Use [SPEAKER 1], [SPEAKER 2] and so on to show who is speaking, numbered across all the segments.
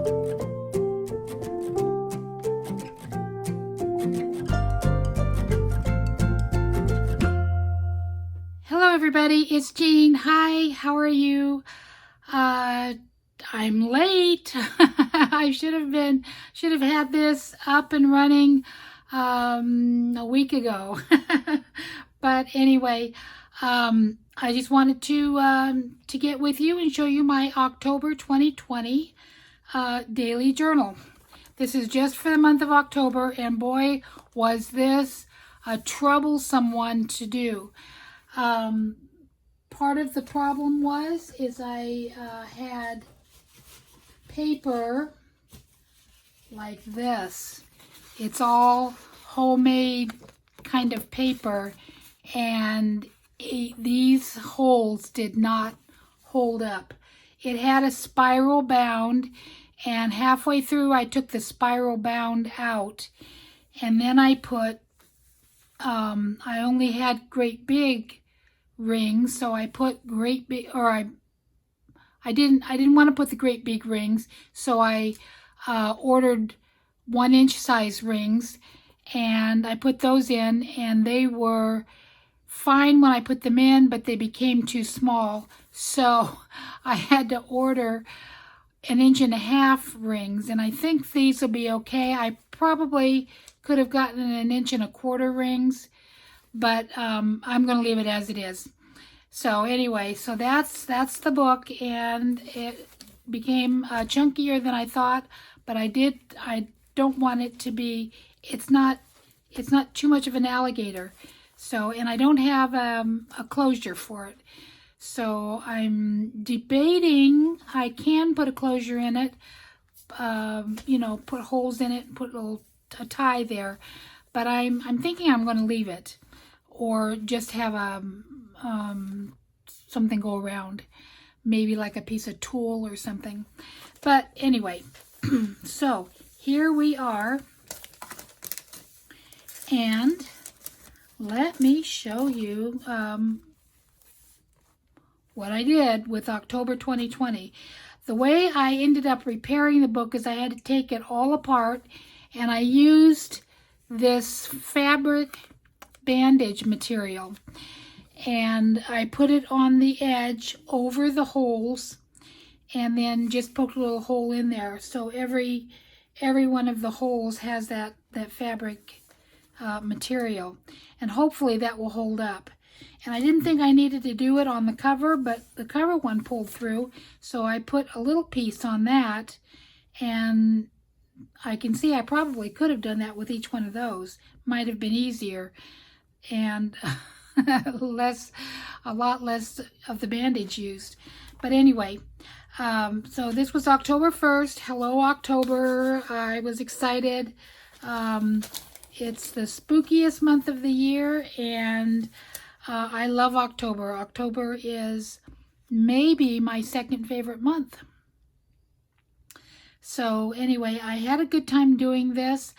[SPEAKER 1] Hello everybody, it's Jean. Hi, how are you? I'm late. I should have had this up and running a week ago. But anyway, I just wanted to get with you and show you my October 2020 daily journal. This is just for the month of October, and boy, was this a troublesome one to do. Part of the problem is I had paper like this. It's all homemade kind of paper, and these holes did not hold up. It had a spiral bound, and halfway through I took the spiral bound out, and then I put I only had great big rings, so I put great big, or I didn't want to put the great big rings, so I ordered 1-inch size rings, and I put those in, and they were fine when I put them in, but they became too small, so I had to order 1.5-inch rings, and I think these will be okay. I probably could have gotten 1.25-inch rings, but I'm going to leave it as it is. So anyway, so that's the book, and it became chunkier than I thought, but I don't want it to be, it's not too much of an alligator. So, and I don't have a closure for it. So I'm debating, I can put a closure in it, put holes in it, put a tie there, but I'm thinking I'm going to leave it, or just have something go around, maybe like a piece of tulle or something. But anyway, so here we are, and let me show you what I did with October 2020. The way I ended up repairing the book is I had to take it all apart, and I used this fabric bandage material, and I put it on the edge over the holes, and then just poked a little hole in there, so every one of the holes has that fabric material, and hopefully that will hold up. And I didn't think I needed to do it on the cover, but the cover one pulled through, so I put a little piece on that, and I can see I probably could have done that with each one of those. Might have been easier, and a lot less of the bandage used. But anyway, so this was October 1st. Hello, October. I was excited. It's the spookiest month of the year, and I love October. October is maybe my second favorite month. So anyway, I had a good time doing this,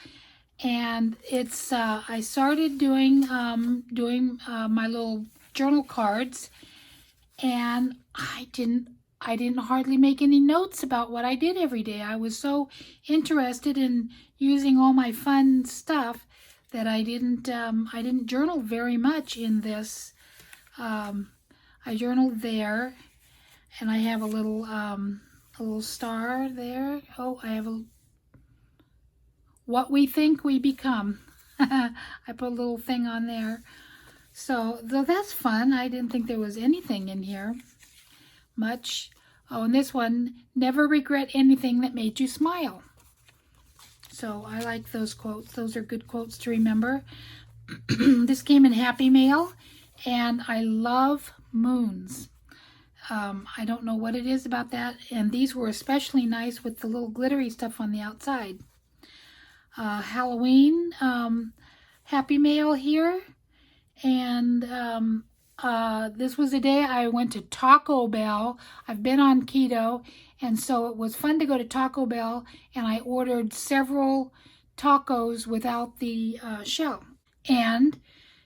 [SPEAKER 1] and it's I started doing my little journal cards, and I didn't hardly make any notes about what I did every day. I was so interested in using all my fun stuff that I didn't journal very much in this. I journaled there, and I have a little star there. Oh, I have what we think we become. I put a little thing on there. So that's fun. I didn't think there was anything in here much. Oh, and this one, never regret anything that made you smile. So I like those quotes. Those are good quotes to remember. This came in Happy Mail, and I love moons. I don't know what it is about that, and these were especially nice with the little glittery stuff on the outside. Halloween Happy Mail here, and this was the day I went to Taco Bell. I've been on keto, and so it was fun to go to Taco Bell, and I ordered several tacos without the shell. And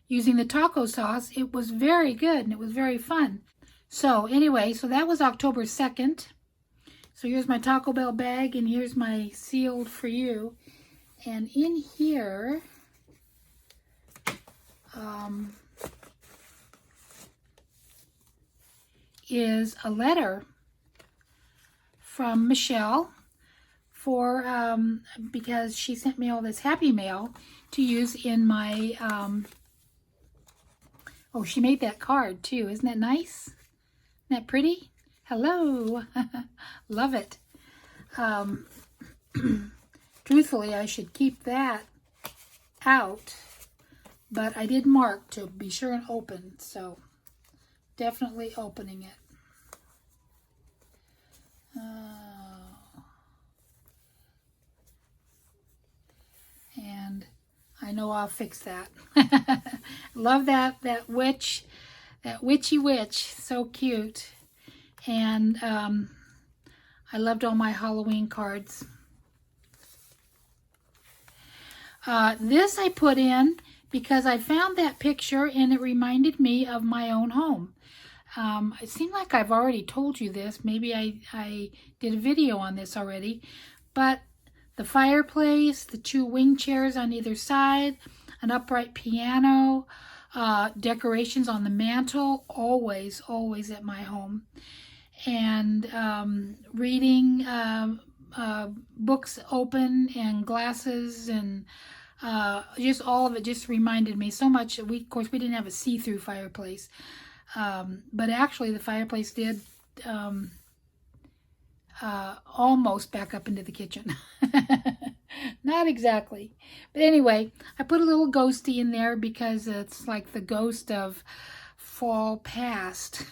[SPEAKER 1] using the taco sauce, it was very good, and it was very fun. So anyway, so that was October 2nd. So here's my Taco Bell bag, and here's my sealed for you. And in here, is a letter from Michelle for because she sent me all this Happy Mail to use in my oh, she made that card too. Isn't that nice? Isn't that pretty? Hello. Love it. Truthfully, I should keep that out, but I did mark to be sure and open, so definitely opening it. And I know I'll fix that. Love that witch, that witchy witch, so cute. And I loved all my Halloween cards. This I put in because I found that picture and it reminded me of my own home. It seemed like I've already told you this. Maybe I did a video on this already. But the fireplace, the two wing chairs on either side, an upright piano, decorations on the mantle, always at my home. And reading books open and glasses and just all of it just reminded me so much. Of course, we didn't have a see-through fireplace. But actually the fireplace did almost back up into the kitchen. Not exactly. But anyway, I put a little ghosty in there because it's like the ghost of fall past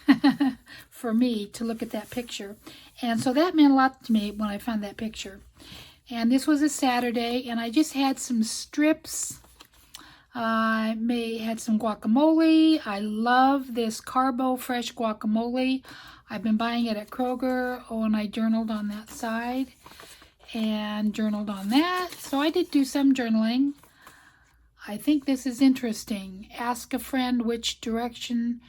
[SPEAKER 1] for me to look at that picture. And so that meant a lot to me when I found that picture. And this was a Saturday, and I just had some strips. I had some guacamole. I love this Carbo Fresh guacamole. I've been buying it at Kroger. Oh, and I journaled on that side and journaled on that. So I did do some journaling. I think this is interesting. Ask a friend which direction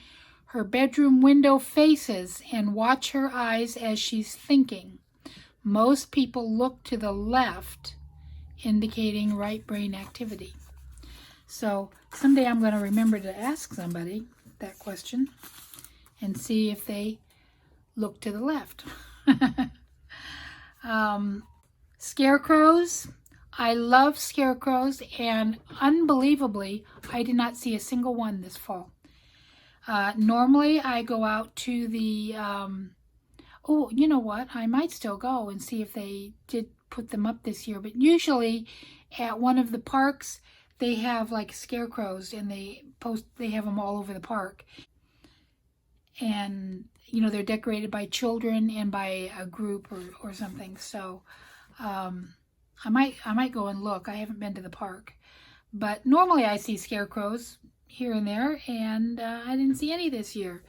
[SPEAKER 1] her bedroom window faces and watch her eyes as she's thinking. Most people look to the left, indicating right brain activity. So someday I'm going to remember to ask somebody that question and see if they look to the left. Scarecrows. I love scarecrows, and unbelievably, I did not see a single one this fall. Normally, I go out to the, oh, you know what? I might still go and see if they did put them up this year, but usually at one of the parks, they have like scarecrows, and they have them all over the park. And, you know, they're decorated by children and by a group or something. So, I might go and look. I haven't been to the park. But normally I see scarecrows here and there, and I didn't see any this year.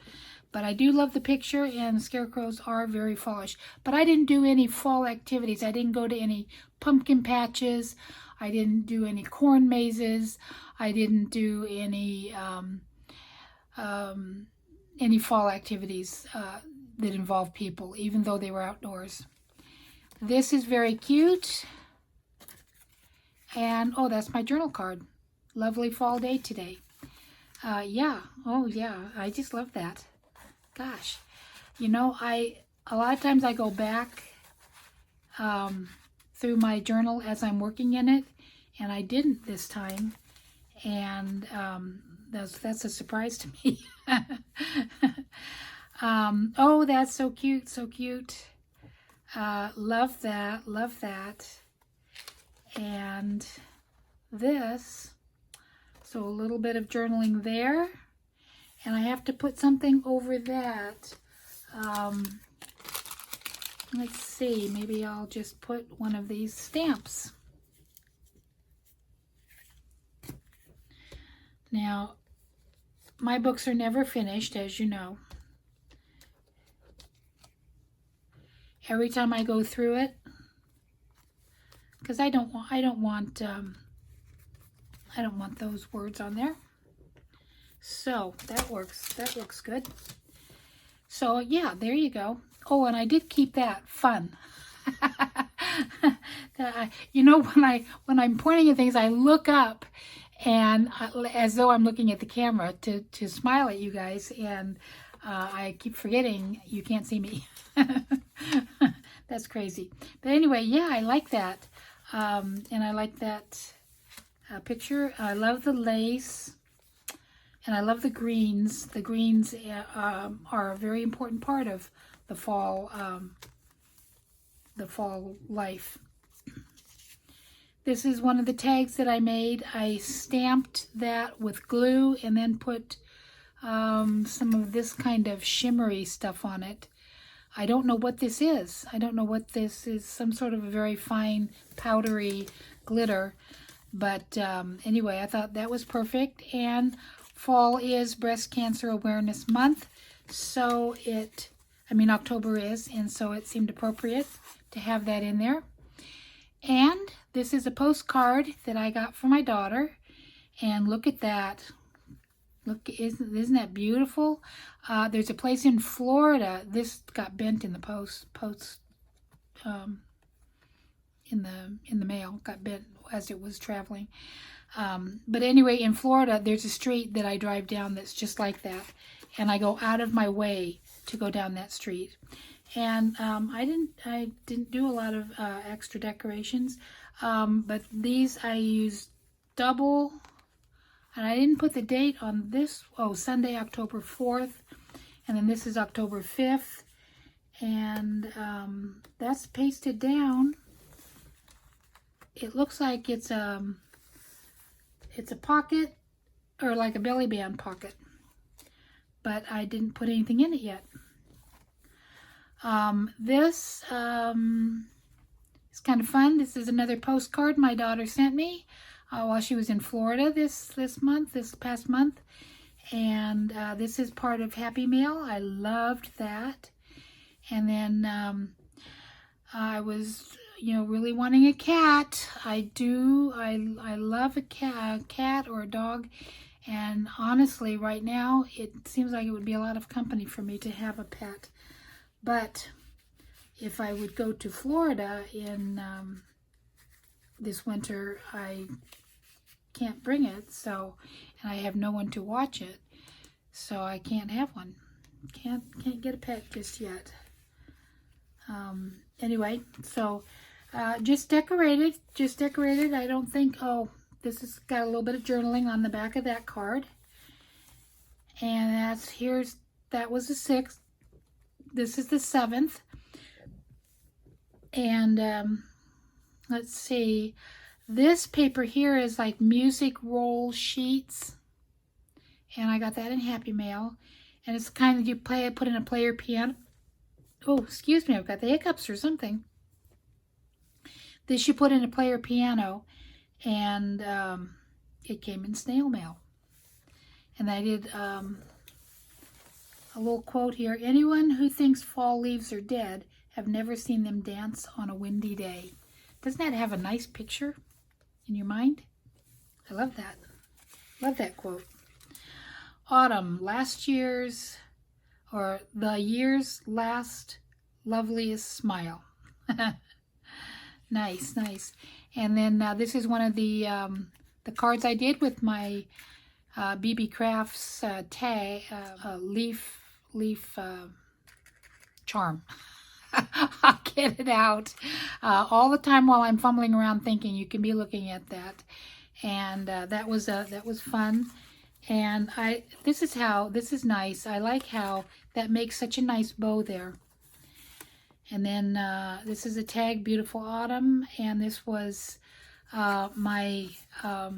[SPEAKER 1] But I do love the picture, and scarecrows are very fallish. But I didn't do any fall activities. I didn't go to any pumpkin patches. I didn't do any corn mazes. I didn't do any fall activities that involve people, even though they were outdoors. This is very cute. And, oh, that's my journal card. Lovely fall day today. Yeah. Oh, yeah. I just love that. Gosh. You know, a lot of times I go back through my journal as I'm working in it, and I didn't this time. And that's a surprise to me. Oh, that's so cute, so cute. Love that, love that. And this, so a little bit of journaling there, and I have to put something over that. Let's see, maybe I'll just put one of these stamps. Now, my books are never finished, as you know. Every time I go through it, because I don't want those words on there. So that works. That looks good. So yeah, there you go. Oh, and I did keep that fun. You know, when I'm pointing at things, I look up, and as though I'm looking at the camera to smile at you guys, and I keep forgetting you can't see me. That's crazy. But anyway, yeah, I like that, and I like that picture. I love the lace, and I love the greens. The greens are a very important part of the fall life. This is one of the tags that I made. I stamped that with glue and then put some of this kind of shimmery stuff on it. I don't know what this is. I don't know what this is. Some sort of a very fine powdery glitter. But anyway, I thought that was perfect. And fall is Breast Cancer Awareness Month. So October is, and so it seemed appropriate to have that in there. And this is a postcard that I got for my daughter. And look at that. Look, isn't that beautiful? There's a place in Florida. This got bent in the post in the mail. Got bent as it was traveling. But anyway, in Florida, there's a street that I drive down that's just like that. And I go out of my way to go down that street. And I didn't do a lot of extra decorations, but these I used double, and I didn't put the date on this. Oh, Sunday, October 4th, and then this is October 5th, and that's pasted down. It looks like it's a pocket, or like a belly band pocket, but I didn't put anything in it yet. This is kind of fun. This is another postcard my daughter sent me while she was in Florida this past month. And this is part of Happy Mail. I loved that. And then I was, really wanting a cat. I love a cat or a dog. And honestly, right now, it seems like it would be a lot of company for me to have a pet. But if I would go to Florida in this winter, I can't bring it, and I have no one to watch it, so I can't have one. Can't get a pet just yet. Anyway, so just decorated. I don't think. Oh, this has got a little bit of journaling on the back of that card, and that was the 6th. This is the 7th, and let's see, this paper here is like music roll sheets, and I got that in Happy Mail, and it's kind of, you put in a player piano. Oh, excuse me, I've got the hiccups or something. This you put in a player piano, and it came in snail mail, and I did a little quote here. Anyone who thinks fall leaves are dead have never seen them dance on a windy day. Doesn't that have a nice picture in your mind? I love that. Love that quote. Autumn, the year's last loveliest smile. Nice. And then this is one of the cards I did with my BB Crafts tag, leaf charm. I'll get it out all the time while I'm fumbling around thinking. You can be looking at that, and that was fun. And this is nice. I like how that makes such a nice bow there. And then this is a tag, Beautiful Autumn, and this was my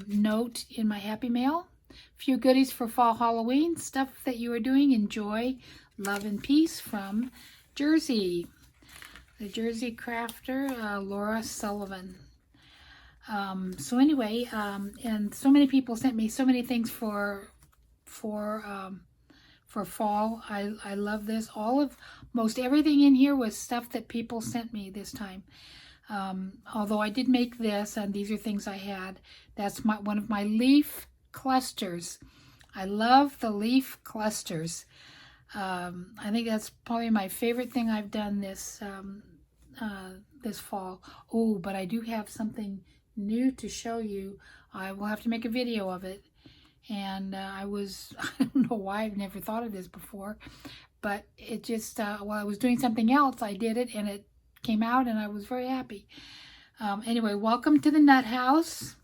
[SPEAKER 1] note in my Happy Mail. A few goodies for fall Halloween, stuff that you are doing. Enjoy, love and peace from Jersey. The Jersey crafter, Laura Sullivan. So anyway, and so many people sent me so many things for fall. I love this. Most everything in here was stuff that people sent me this time. Although I did make this, and these are things I had. That's one of my leaf clusters. I love the leaf clusters. I think that's probably my favorite thing I've done this this fall. Oh, but I do have something new to show you. I will have to make a video of it. And I don't know why I've never thought of this before, but it just, while I was doing something else, I did it and it came out and I was very happy. Anyway, welcome to the Nut House.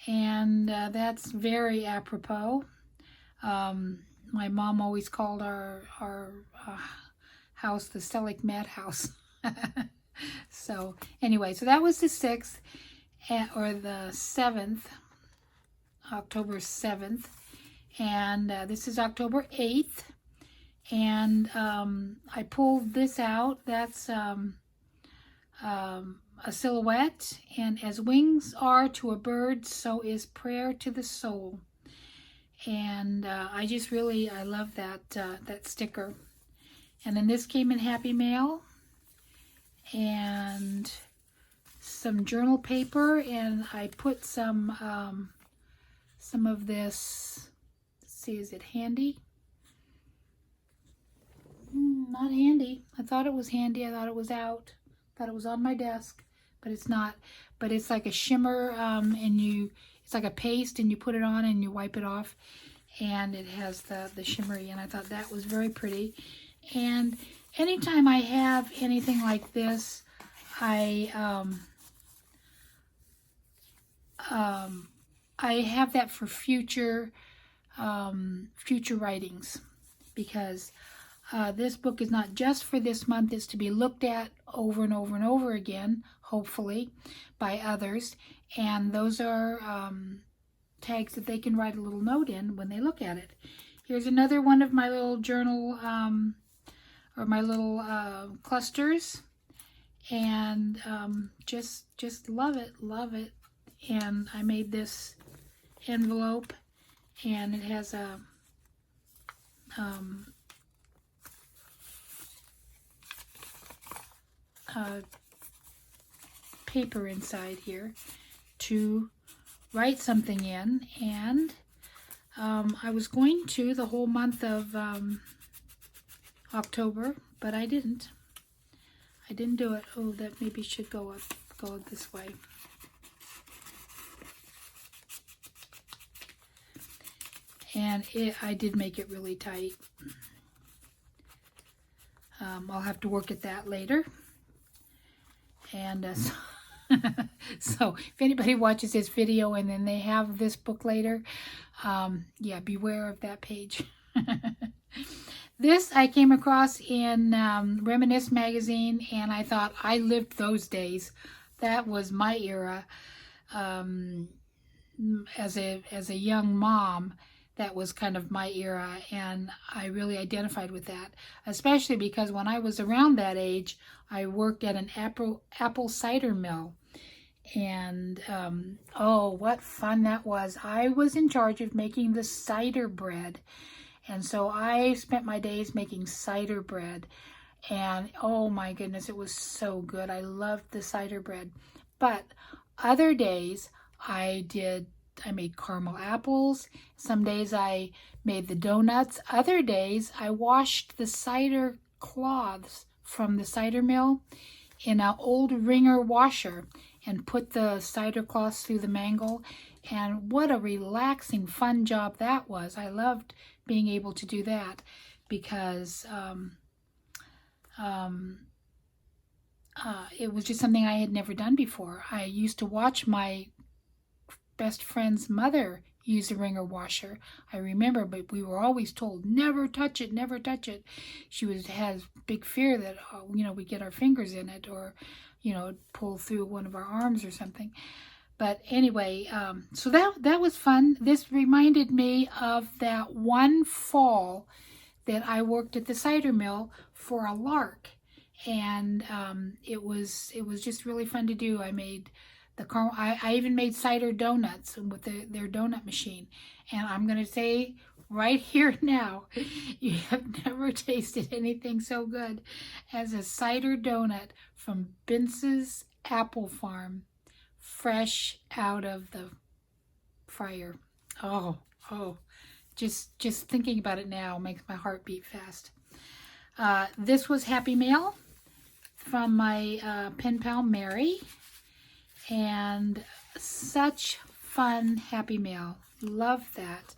[SPEAKER 1] And that's very apropos. My mom always called our house the Selick Madhouse. So anyway, so that was the 6th, or the 7th, October 7th. And this is October 8th. And I pulled this out. That's a silhouette. And as wings are to a bird, so is prayer to the soul. And I just really, I love that that sticker. And then this came in Happy Mail. And some journal paper. And I put some of this, let's see, is it handy? Not handy. I thought it was handy. I thought it was out. I thought it was on my desk, but it's not. But it's like a shimmer, and it's like a paste, and you put it on and you wipe it off, and it has the shimmery, and I thought that was very pretty. And anytime I have anything like this, I have that for future writings, because this book is not just for this month. It's to be looked at over and over and over again, hopefully, by others. And those are tags that they can write a little note in when they look at it. Here's another one of my little journal, or my little clusters. And just love it, love it. And I made this envelope, and it has a paper inside here to write something in. And I was going to the whole month of October, but I didn't do it. Oh, that maybe should go this way. And I did make it really tight. I'll have to work at that later. And so if anybody watches this video and then they have this book later, yeah, beware of that page. This I came across in Reminisce magazine, and I thought, I lived those days. That was my era. As a young mom, that was kind of my era, and I really identified with that, especially because when I was around that age, I worked at an apple cider mill. And oh, what fun that was. I was in charge of making the cider bread. And so I spent my days making cider bread. And oh my goodness, it was so good. I loved the cider bread. But other days I made caramel apples. Some days I made the donuts. Other days I washed the cider cloths from the cider mill in an old wringer washer and put the cider cloths through the mangle. And what a relaxing, fun job that was. I loved being able to do that, because it was just something I had never done before. I used to watch my best friend's mother use a wringer washer. I remember, but we were always told, never touch it, never touch it. She has big fear that, we get our fingers in it, or, pull through one of our arms or something. But anyway, so that was fun. This reminded me of that one fall that I worked at the cider mill for a lark. And it was just really fun to do. I made I even made cider donuts with their donut machine. And I'm going to say right here now, you have never tasted anything so good as a cider donut from Bince's Apple Farm, fresh out of the fryer. Oh, Just thinking about it now makes my heart beat fast. This was Happy Mail from my pen pal Mary, and such fun Happy Mail. Love that.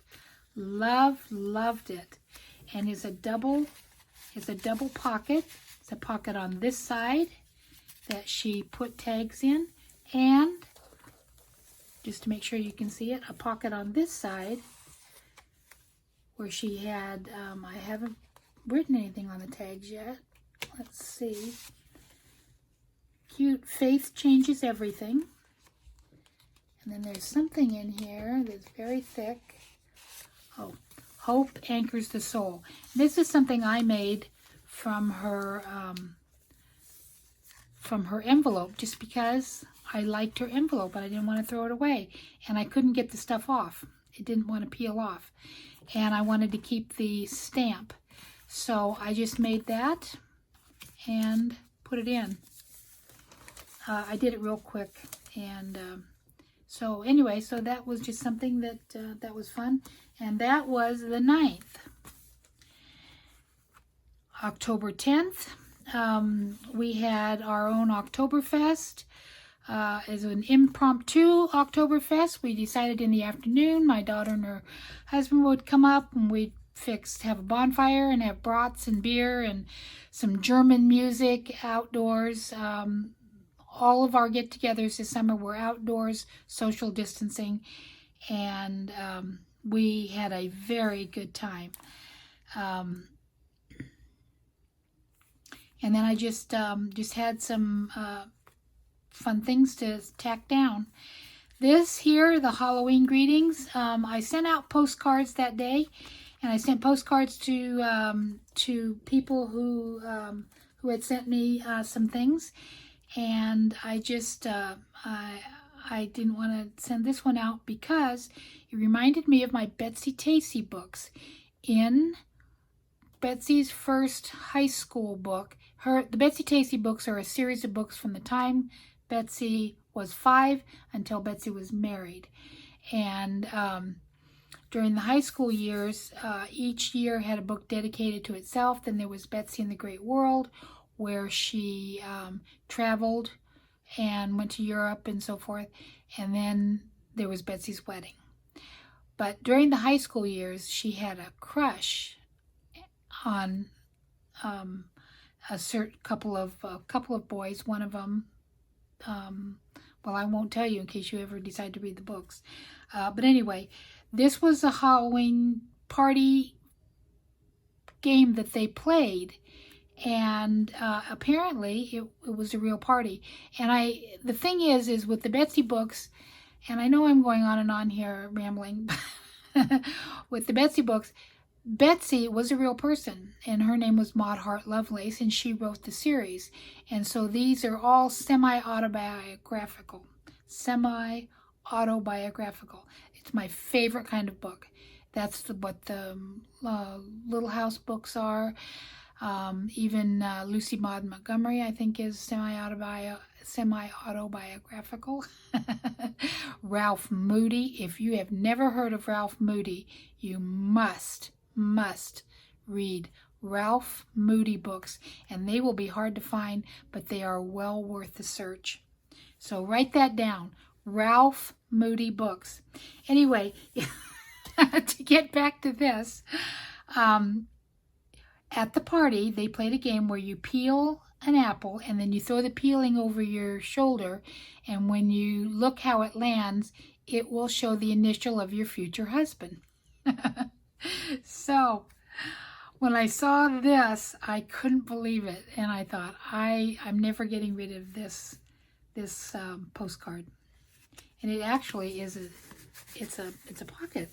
[SPEAKER 1] Loved it. And it's a double pocket. It's a pocket on this side that she put tags in, and just to make sure you can see it, a pocket on this side where she had, I haven't written anything on the tags yet. Let's see. Cute, faith changes everything. And then there's something in here that's very thick. Oh, hope anchors the soul. This is something I made from her envelope, just because I liked her envelope, but I didn't want to throw it away. And I couldn't get the stuff off. It didn't want to peel off. And I wanted to keep the stamp. So I just made that and put it in. I did it real quick. And so anyway, so that was just something that, that was fun. And that was the 9th. October 10th, we had our own Oktoberfest. As an impromptu Oktoberfest, we decided in the afternoon my daughter and her husband would come up, and we'd have a bonfire and have brats and beer and some German music outdoors. All of our get-togethers this summer were outdoors, social distancing, and we had a very good time. And then I just had some fun things to tack down. This here, the Halloween greetings, I sent out postcards that day, and I sent postcards to people who had sent me some things, and I just I didn't want to send this one out because it reminded me of my Betsy Tacy books. In Betsy's first high school book, the Betsy Tacy books are a series of books from the time Betsy was 5 until Betsy was married. And during the high school years, each year had a book dedicated to itself. Then there was Betsy in the Great World, where she traveled and went to Europe and so forth. And then there was Betsy's Wedding. But during the high school years, she had a crush on a certain couple of boys. One of them, well, I won't tell you in case you ever decide to read the books. But anyway, this was a Halloween party game that they played, and apparently it was a real party. And the thing is with the Betsy books, and I know I'm going on and on here rambling, with the Betsy books, Betsy was a real person, and her name was Maud Hart Lovelace, and she wrote the series. And so these are all semi-autobiographical. Semi-autobiographical. It's my favorite kind of book. That's what the Little House books are. Even Lucy Maud Montgomery, I think, is semi-autobiographical. Ralph Moody. If you have never heard of Ralph Moody, you must read Ralph Moody books, and they will be hard to find, but they are well worth the search. So write that down, Ralph Moody books. Anyway, to get back to this, at the party, they played a game where you peel an apple, and then you throw the peeling over your shoulder, and when you look how it lands, it will show the initial of your future husband. So when I saw this, I couldn't believe it, and I thought, I'm never getting rid of this postcard. And it actually is it's a pocket.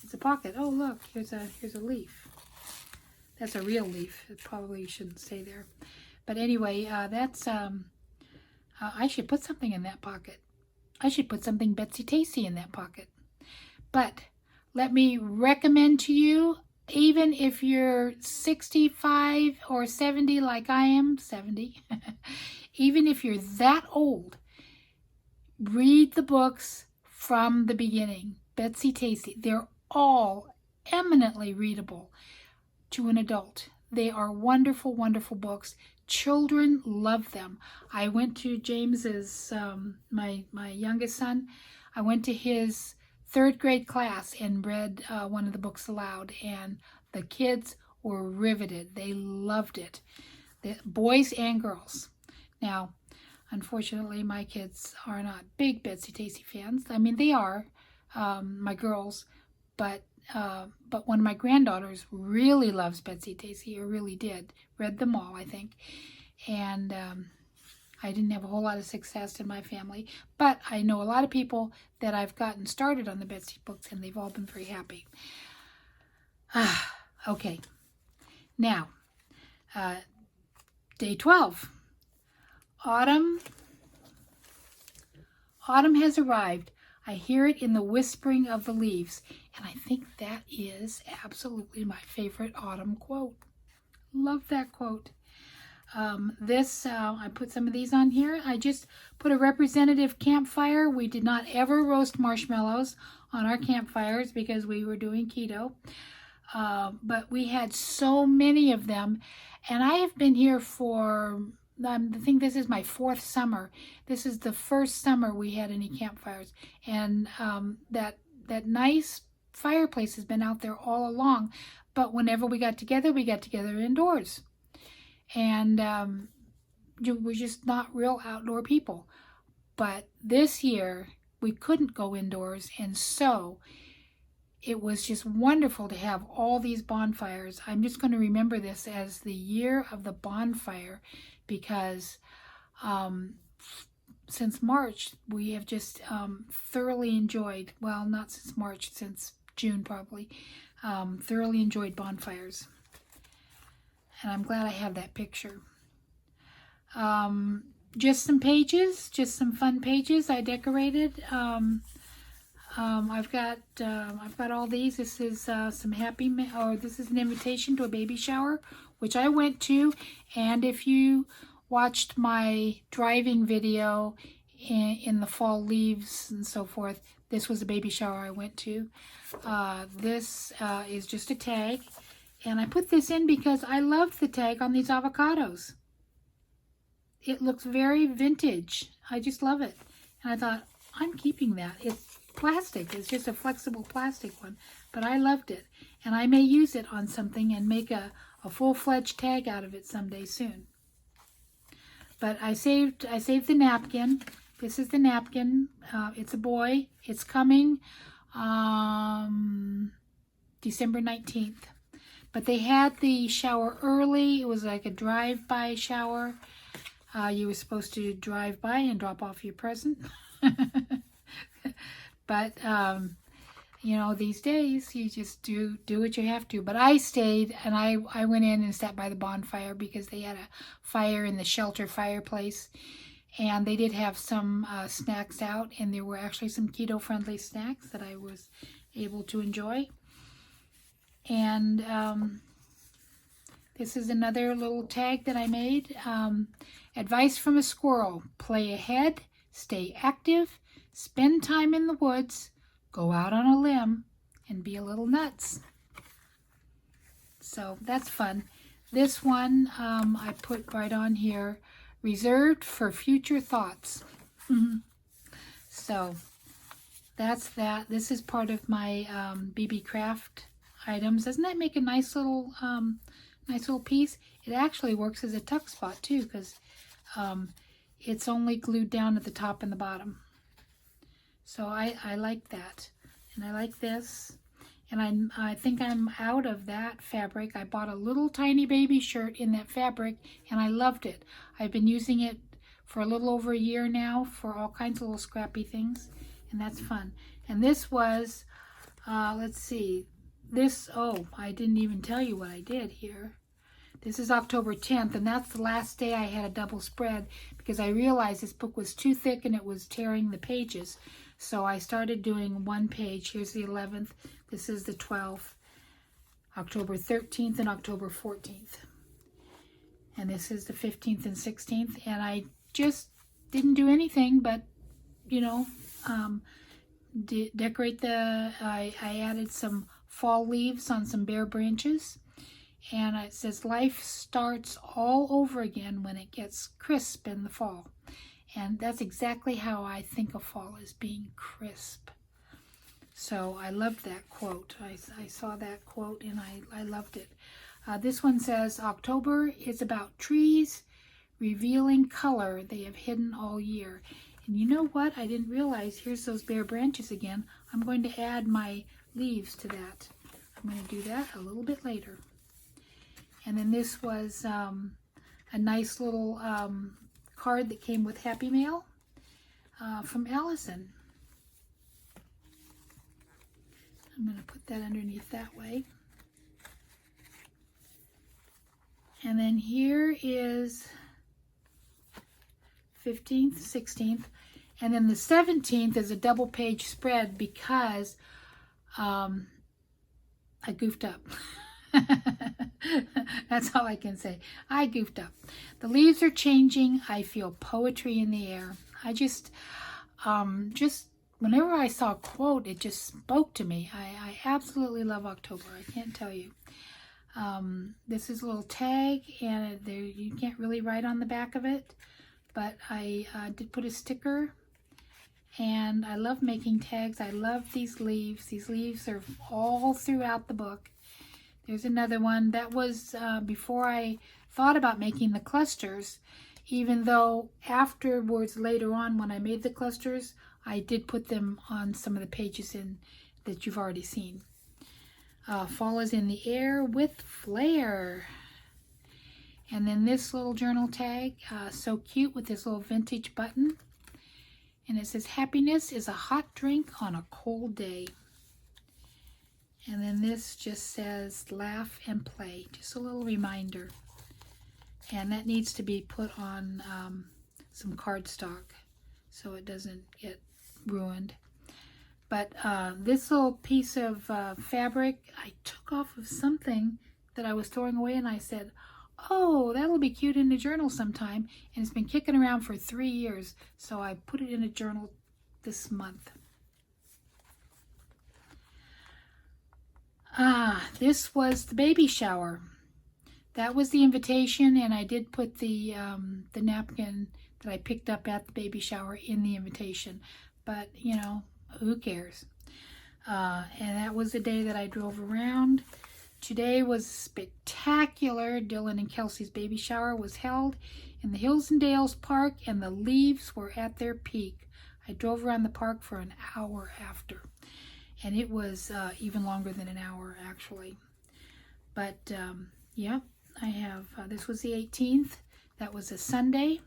[SPEAKER 1] It's a pocket. Oh, look, here's a leaf. That's a real leaf. It probably shouldn't stay there. But anyway, that's I should put something in that pocket. I should put something Betsy Tacy in that pocket. But let me recommend to you, even if you're 65 or 70 like I am, 70, even if you're that old, read the books from the beginning. Betsy Tacy. They're all eminently readable to an adult. They are wonderful, wonderful books. Children love them. I went to James's, my youngest son, I went to his 3rd grade class and read one of the books aloud, and the kids were riveted. They loved it. The boys and girls. Now, unfortunately, my kids are not big Betsy Tacy fans. I mean, they are, my girls, but one of my granddaughters really loves Betsy Tacy, or really did. Read them all, I think. And I didn't have a whole lot of success in my family, but I know a lot of people that I've gotten started on the Betsy books, and they've all been very happy. Okay, now, day 12. Autumn has arrived. I hear it in the whispering of the leaves, and I think that is absolutely my favorite autumn quote. Love that quote. I put some of these on here. I just put a representative campfire. We did not ever roast marshmallows on our campfires because we were doing keto. But we had so many of them, and I have been here for, I think this is my 4th summer. This is the first summer we had any campfires, and that nice fireplace has been out there all along, but whenever we got together indoors, and we're just not real outdoor people. But this year we couldn't go indoors, and so it was just wonderful to have all these bonfires. I'm just going to remember this as the year of the bonfire, because since March we have just thoroughly enjoyed, well, not since March, since June probably, thoroughly enjoyed bonfires. And I'm glad I have that picture. Just some pages, just some fun pages I decorated. I've got all these. This is this is an invitation to a baby shower, which I went to. And if you watched my driving video in the fall leaves and so forth, this was a baby shower I went to. This is just a tag, and I put this in because I love the tag on these avocados. It looks very vintage. I just love it, and I thought, I'm keeping that. It's plastic. It's just a flexible plastic one, but I loved it, and I may use it on something and make a full-fledged tag out of it someday soon. But I saved the napkin. This is the napkin. It's a boy. It's coming December 19th. But they had the shower early. It was like a drive-by shower. You were supposed to drive by and drop off your present. But, you know, these days you just do what you have to. But I stayed, and I went in and sat by the bonfire because they had a fire in the shelter fireplace. And they did have some snacks out, and there were actually some keto-friendly snacks that I was able to enjoy. And this is another little tag that I made. Advice from a squirrel: play ahead, stay active, spend time in the woods, go out on a limb, and be a little nuts. So that's fun. This one I put right on here: reserved for future thoughts. So that's that. This is part of my BB Craft items. Doesn't that make a nice little piece? It actually works as a tuck spot too, because it's only glued down at the top and the bottom. So I like that, and I like this. And I think I'm out of that fabric. I bought a little tiny baby shirt in that fabric, and I loved it. I've been using it for a little over a year now for all kinds of little scrappy things, and that's fun. And this was, let's see, I didn't even tell you what I did here. This is October 10th, and that's the last day I had a double spread because I realized this book was too thick and it was tearing the pages. So I started doing one page. Here's the 11th. This is the 12th, October 13th and October 14th. And this is the 15th and 16th. And I just didn't do anything but, you know, decorate I added some fall leaves on some bare branches. And it says, life starts all over again when it gets crisp in the fall. And that's exactly how I think of fall, as being crisp. So I loved that quote. I saw that quote and I loved it. This one says, October is about trees revealing color they have hidden all year. And you know what? I didn't realize, here's those bare branches again. I'm going to add my leaves to that. I'm going to do that a little bit later. And then this was a nice little card that came with Happy Mail from Allison. I'm going to put that underneath that way. And then here is 15th, 16th, and then the 17th is a double page spread because I goofed up. That's all I can say. I goofed up. The leaves are changing. I feel poetry in the air. I just whenever I saw a quote, it just spoke to me. I absolutely love October. I can't tell you. This is a little tag, and there you can't really write on the back of it, but I did put a sticker, and I love making tags. I love these leaves. These leaves are all throughout the book. There's another one. That was before I thought about making the clusters, even though afterwards, later on, when I made the clusters, I did put them on some of the pages in that you've already seen. Fall is in the air with flair. And then this little journal tag, so cute, with this little vintage button. And it says, happiness is a hot drink on a cold day. And then this just says, laugh and play. Just a little reminder. And that needs to be put on some cardstock so it doesn't get ruined. But this little piece of fabric I took off of something that I was throwing away, and I said, oh, that'll be cute in a journal sometime. And it's been kicking around for 3 years, so I put it in a journal this month. This was the baby shower. That was the invitation, and I did put the napkin that I picked up at the baby shower in the invitation. But, you know, who cares? And that was the day that I drove around. Today was spectacular. Dylan and Kelsey's baby shower was held in the Hills and Dales Park, and the leaves were at their peak. I drove around the park for an hour after, and it was even longer than an hour, actually. But, yeah, I have, this was the 18th. That was a Sunday.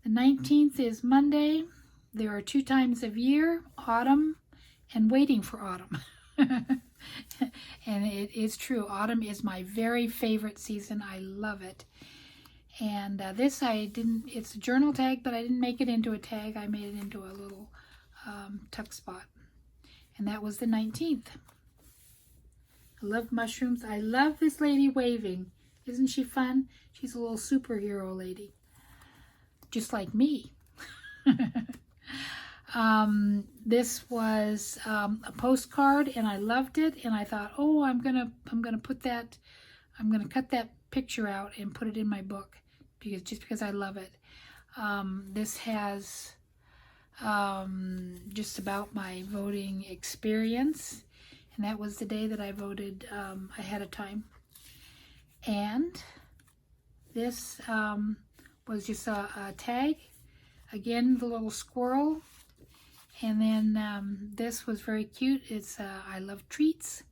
[SPEAKER 1] The 19th is Monday. There are 2 times of year, autumn and waiting for autumn. And it is true. Autumn is my very favorite season. I love it. And this it's a journal tag, but I didn't make it into a tag. I made it into a little tuck spot. And that was the 19th. I love mushrooms. I love this lady waving. Isn't she fun? She's a little superhero lady. Just like me. This was a postcard, and I loved it, and I thought, oh, I'm gonna cut that picture out and put it in my book because I love it. This has just about my voting experience, and that was the day that I voted ahead of time. And this was just a tag. Again, the little squirrel. And then this was very cute. It's I love treats.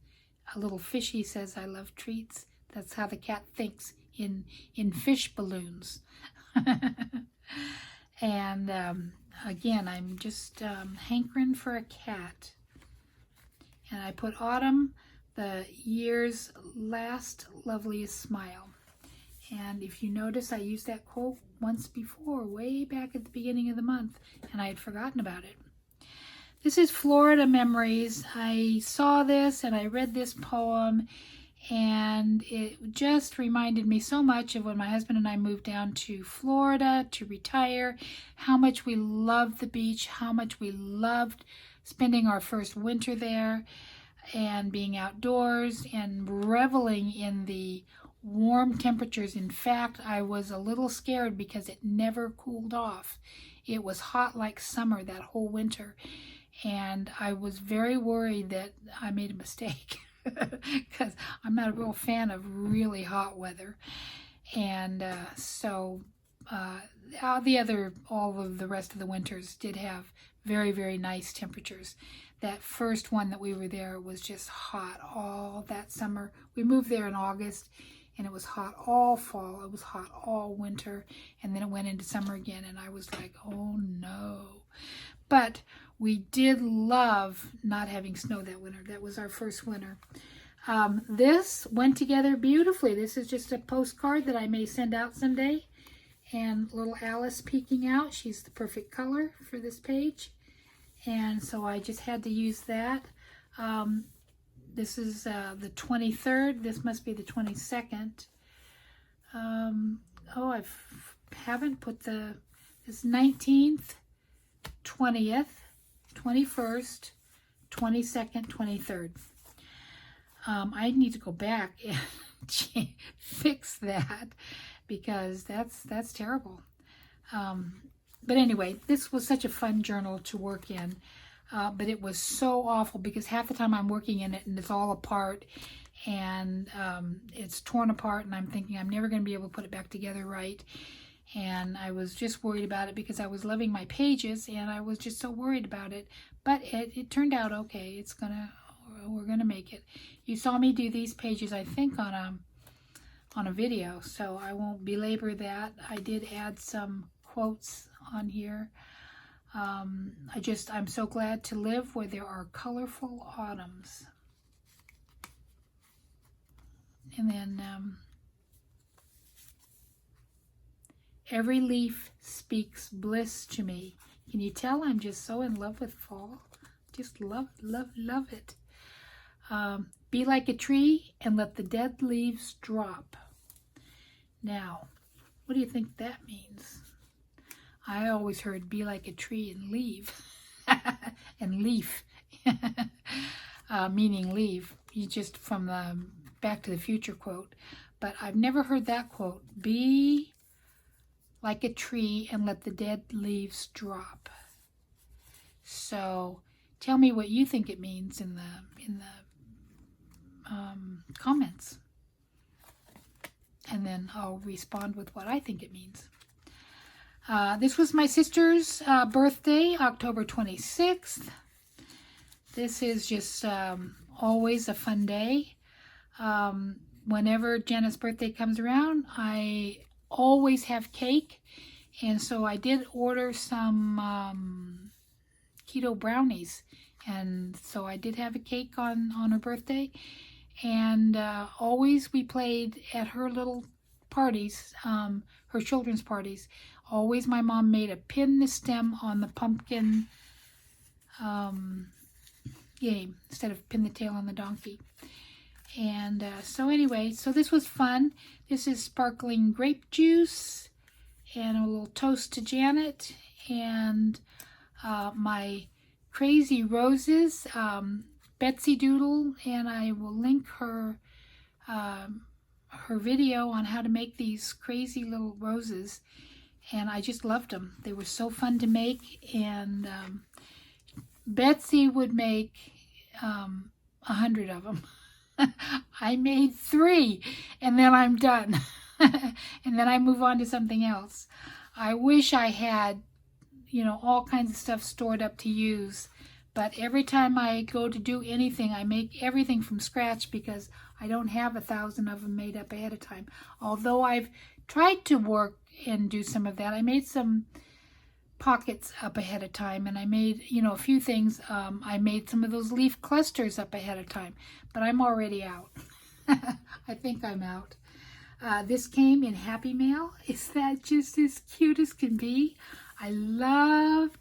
[SPEAKER 1] A little fishy says I love treats. That's how the cat thinks in fish balloons. And again, I'm just hankering for a cat. And I put autumn, the year's last loveliest smile. And if you notice, I used that quote once before, way back at the beginning of the month, and I had forgotten about it. This is Florida Memories. I saw this and I read this poem, and it just reminded me so much of when my husband and I moved down to Florida to retire, how much we loved the beach, how much we loved spending our first winter there and being outdoors and reveling in the warm temperatures. In fact, I was a little scared because it never cooled off. It was hot like summer that whole winter, and I was very worried that I made a mistake because I'm not a real fan of really hot weather. And all of the rest of the winters did have very, very nice temperatures. That first one that we were there was just hot all that summer. We moved there in August, and it was hot all fall. It was hot all winter, and then it went into summer again, and I was like, oh no. But we did love not having snow that winter. That was our first winter. This went together beautifully. This is just a postcard that I may send out someday. And little Alice peeking out. She's the perfect color for this page. And so I just had to use that. This is the 23rd. This must be the 22nd. I haven't put this 19th, 20th, 21st, 22nd, 23rd. I need to go back and fix that because that's terrible. But anyway, this was such a fun journal to work in. But it was so awful because half the time I'm working in it and it's all apart and it's torn apart, and I'm thinking I'm never going to be able to put it back together right. And I was just worried about it because I was loving my pages and I was just so worried about it. But it turned out okay. We're gonna make it. You saw me do these pages, I think, on a video, so I won't belabor that. I did add some quotes on here. I'm so glad to live where there are colorful autumns. And then every leaf speaks bliss to me. Can you tell I'm just so in love with fall? Just love, love, love it. Be like a tree and let the dead leaves drop. Now, what do you think that means? I always heard be like a tree and leave. And leaf. Meaning leave. You just from the Back to the Future quote. But I've never heard that quote. Be like a tree and let the dead leaves drop. So tell me what you think it means in the comments, and then I'll respond with what I think it means. This was my sister's birthday, October 26th. This is just always a fun day. Whenever Jenna's birthday comes around, I always have cake, and so I did order some keto brownies, and so I did have a cake on her birthday. And always we played at her little parties, her children's parties. Always my mom made a pin the stem on the pumpkin game instead of pin the tail on the donkey. And so anyway, so this was fun. This is sparkling grape juice and a little toast to Janet, and my crazy roses, Bettsy Doodle, and I will link her video on how to make these crazy little roses, and I just loved them. They were so fun to make, and Bettsy would make 100 of them. I made 3, and then I'm done. And then I move on to something else. I wish I had, all kinds of stuff stored up to use. But every time I go to do anything, I make everything from scratch because I don't have 1,000 of them made up ahead of time. Although I've tried to work and do some of that. I made some pockets up ahead of time, and I made, a few things. I made some of those leaf clusters up ahead of time, but I'm already out. I think I'm out. This came in Happy Mail. Is that just as cute as can be? I love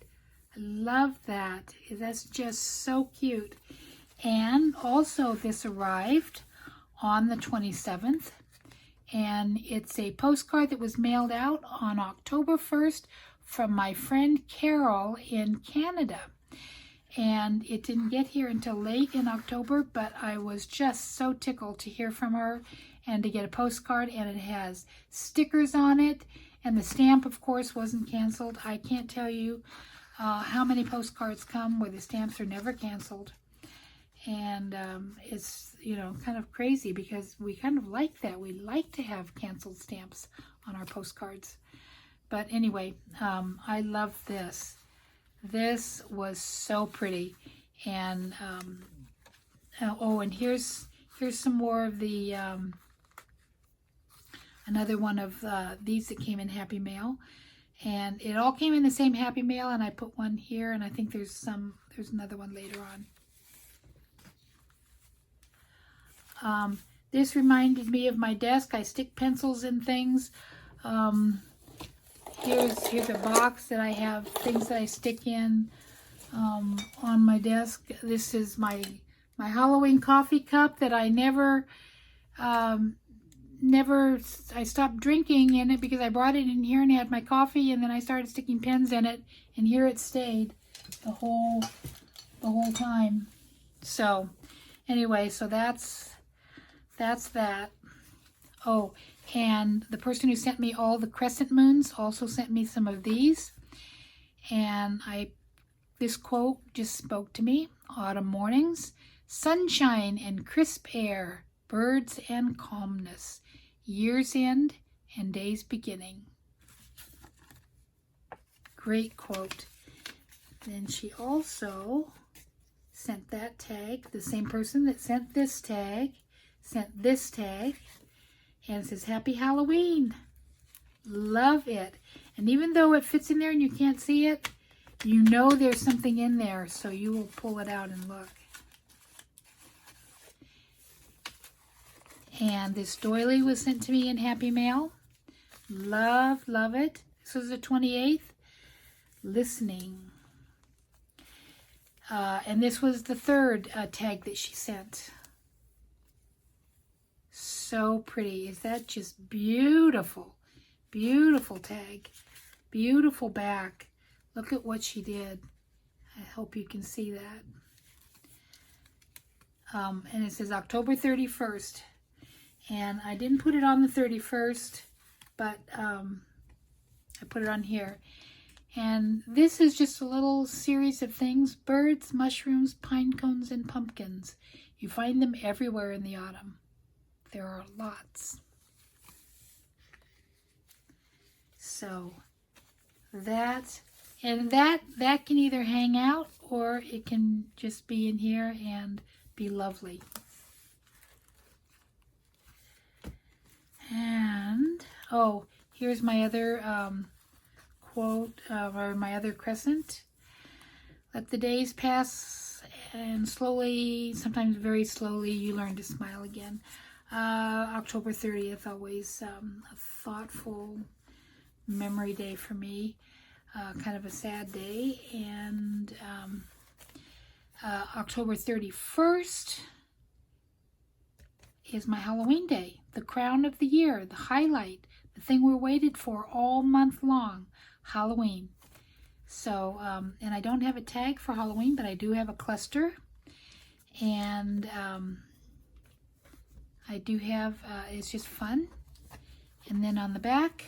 [SPEAKER 1] that. That's just so cute. And also this arrived on the 27th, and it's a postcard that was mailed out on October 1st from my friend Carol in Canada. and it didn't get here until late in October, but I was just so tickled to hear from her and to get a postcard, and it has stickers on it, and the stamp, of course, wasn't canceled. I can't tell you how many postcards come where the stamps are never canceled, and it's, you know, kind of crazy because we kind of like that. We like to have canceled stamps on our postcards. But anyway, I love this. This was so pretty, and oh, and here's some more of the another one of these that came in Happy Mail, and it all came in the same Happy Mail, and I put one here, and I think there's another one later on. This reminded me of my desk. I stick pencils in things. Here's a box that I have things that I stick in on my desk. This is my Halloween coffee cup that I never I stopped drinking in it because I brought it in here and had my coffee, and then I started sticking pens in it, and here it stayed the whole time. So anyway, so that's that. Oh, and the person who sent me all the crescent moons also sent me some of these. And this quote just spoke to me. Autumn mornings, sunshine and crisp air, birds and calmness, year's end and day's beginning. Great quote. Then she also sent that tag. The same person that sent this tag sent this tag. And it says, Happy Halloween. Love it. And even though it fits in there and you can't see it, you know there's something in there, so you will pull it out and look. And this doily was sent to me in Happy Mail. Love it. This was the 28th. Listening. And this was the third tag that she sent. So pretty. Is that just beautiful? Beautiful tag. Beautiful back. Look at what she did. I hope you can see that. And it says October 31st. And I didn't put it on the 31st, but I put it on here. And this is just a little series of things. Birds, mushrooms, pine cones, and pumpkins. You find them everywhere in the autumn. There are lots. So that can either hang out or it can just be in here and be lovely. And oh, here's my other quote, or my other crescent. Let the days pass, and slowly, sometimes very slowly, you learn to smile again. October 30th, always a thoughtful memory day for me, kind of a sad day. And October 31st is my Halloween day, the crown of the year, the highlight, the thing we're waited for all month long, Halloween. So, and I don't have a tag for Halloween, but I do have a cluster, and I do have, it's just fun. And then on the back,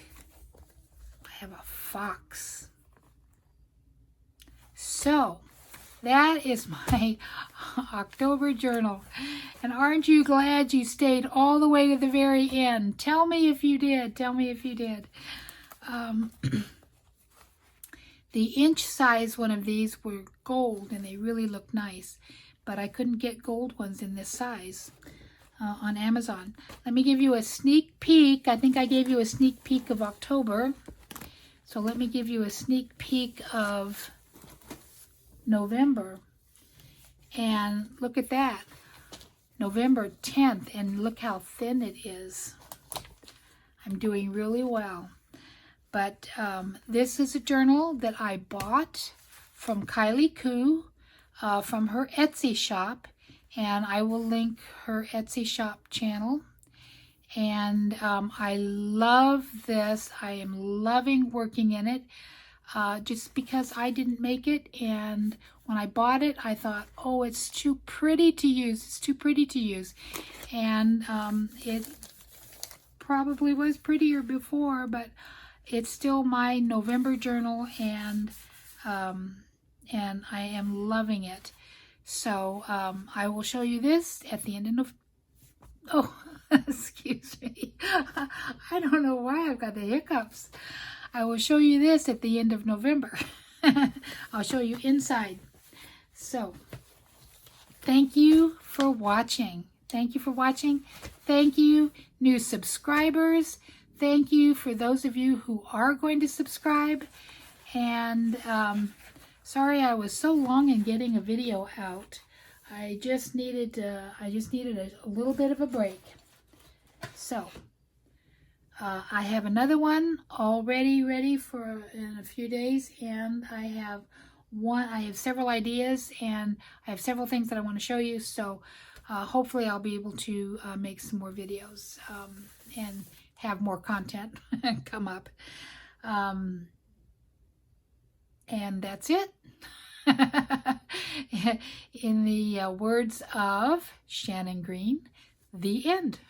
[SPEAKER 1] I have a fox. So, that is my October journal. And aren't you glad you stayed all the way to the very end? Tell me if you did. Tell me if you did. The inch size one of these were gold, and they really look nice. But I couldn't get gold ones in this size on Amazon. Let me give you a sneak peek. I think I gave you a sneak peek of October. So let me give you a sneak peek of November. And look at that. November 10th. And look how thin it is. I'm doing really well. But this is a journal that I bought from Kylie Coo from her Etsy shop. And I will link her Etsy shop channel. And I love this. I am loving working in it. just because I didn't make it, and when I bought it I thought, oh, it's too pretty to use, it's too pretty to use, and it probably was prettier before, but it's still my November journal, and I am loving it. So I will show you this at the end of oh, excuse me. I don't know why I've got the hiccups. I will show you this at the end of November. I'll show you inside. So, thank you for watching. Thank you for watching. Thank you, new subscribers. Thank you for those of you who are going to subscribe. And sorry I was so long in getting a video out. I just needed a little bit of a break. So I have another one already ready for in a few days, and I have several ideas, and I have several things that I want to show you. So hopefully I'll be able to make some more videos and have more content come up. And that's it. In the words of Shannon Green, the end.